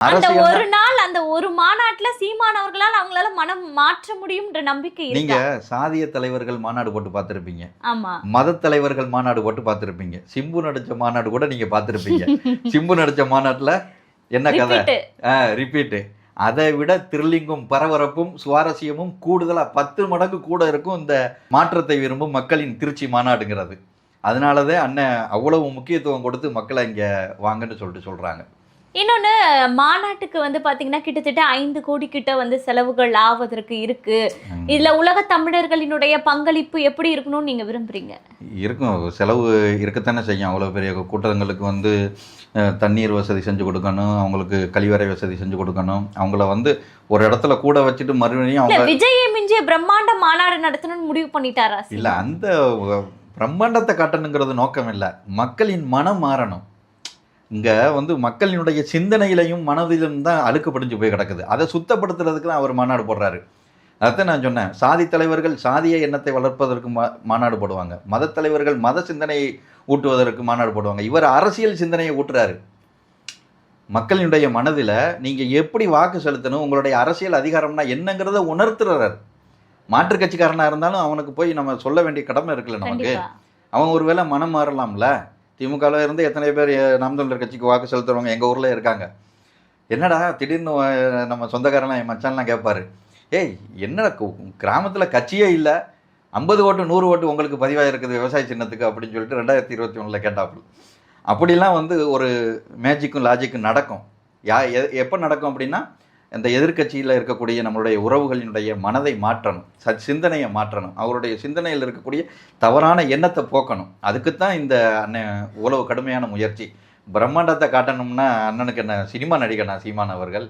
அந்த ஒரு நாள் அந்த ஒரு மாநாட்டுல சீமானவர்களால் அவங்களால மனம் மாற்ற முடியும்ன்ற நம்பிக்கை நீங்க சாதிய தலைவர்கள் மாநாடு போட்டு பார்த்திருப்பீங்க, ஆமா, மத தலைவர்கள் மாநாடு போட்டு பார்த்திருப்பீங்க, சிம்பு நடிச்ச மாநாடு கூட நீங்க பார்த்திருப்பீங்க. சிம்பு நடிச்ச மாநாட்டுல என்ன கதை, ரிப்பீட்டு. அதை விட த்ரில்லிங்கும் பரபரப்பும் சுவாரஸ்யமும் கூடுதலா 10 மடங்கு கூட இருக்கும் இந்த மாற்றத்தை விரும்பும் மக்களின் திருச்சி மாநாடுங்கிறது. அதனாலதான் அண்ணன் அவ்வளவு முக்கியத்துவம் கொடுத்து மக்களை இங்க வாங்கன்னு சொல்றாங்க. இன்னொன்னு, மாநாட்டுக்கு பாத்தீங்கன்னா கிட்டத்தட்ட 5 கோடி கிட்ட செலவுகள் ஆவதற்கு இருக்கு. இதுல உலக தமிழர்களினுடைய பங்களிப்பு எப்படி இருக்கணும்னு நீங்க விரும்புறீங்க? இருக்கும், செலவு இருக்கத்தானே செய்யும். அவ்வளவு பெரிய கூட்டங்களுக்கு தண்ணீர் வசதி செஞ்சு கொடுக்கணும், அவங்களுக்கு கழிவறை வசதி செஞ்சு கொடுக்கணும், அவங்கள ஒரு இடத்துல கூட வச்சுட்டு மறுபடியும் அவங்க விஜயை மிஞ்சிய பிரம்மாண்ட மாநாடு நடத்தணும்னு முடிவு பண்ணிட்டாரா? இல்ல, அந்த பிரம்மாண்டத்தை காட்டணுங்கிறது நோக்கம் இல்லை. மக்களின் மனம் மாறணும். இங்கே மக்களினுடைய சிந்தனையிலையும் மனதிலும் தான் அழுக்கு படிஞ்சு போய் கிடக்குது. அதை சுத்தப்படுத்துறதுக்கு தான் அவர் மாநாடு போடுறாரு. அதான் நான் சொன்னேன், சாதி தலைவர்கள் சாதிய எண்ணத்தை வளர்ப்பதற்கு மாநாடு போடுவாங்க, மத தலைவர்கள் மத சிந்தனையை ஊட்டுவதற்கு மாநாடு போடுவாங்க. இவர் அரசியல் சிந்தனையை ஊட்டுறாரு. மக்களினுடைய மனதில் நீங்கள் எப்படி வாக்கு செலுத்தணும், உங்களுடைய அரசியல் அதிகாரம்னா என்னங்கிறத உணர்த்துறாரு. மாற்றுக் கட்சிக்காரனாக இருந்தாலும் அவனுக்கு போய் நம்ம சொல்ல வேண்டிய கடமை இருக்குல்ல நமக்கு. அவன் ஒரு வேளை மனம் மாறலாம்ல. திமுகவில் இருந்து எத்தனை பேர் நாம் தமிழர் கட்சிக்கு வாக்கு செலுத்துறவங்க எங்கள் ஊரில் இருக்காங்க. என்னடா திடீர்னு நம்ம சொந்தக்காரலாம் என் மச்சான்லாம் கேட்பாரு, ஏய் என்னடா கிராமத்தில் கட்சியே இல்லை, 50 ஓட்டு 100 ஓட்டு உங்களுக்கு பதிவாக இருக்குது விவசாய சின்னத்துக்கு அப்படின்னு சொல்லிட்டு 2021 கேட்டாப்புல. அப்படிலாம் ஒரு மேஜிக்கும் லாஜிக்கும் நடக்கும். எப்போ நடக்கும் அப்படின்னா, இந்த எதிர்கட்சியில் இருக்கக்கூடிய நம்மளுடைய உறவுகளினுடைய மனதை மாற்றணும், சிந்தனையை மாற்றணும், அவருடைய சிந்தனையில் இருக்கக்கூடிய தவறான எண்ணத்தை போக்கணும். அதுக்குத்தான் இந்த அண்ணன் இவ்வளவு கடுமையான முயற்சி. பிரம்மாண்டத்தை காட்டணும்னா அண்ணனுக்கு என்ன சினிமா நடிகனா சீமான் அவர்கள்?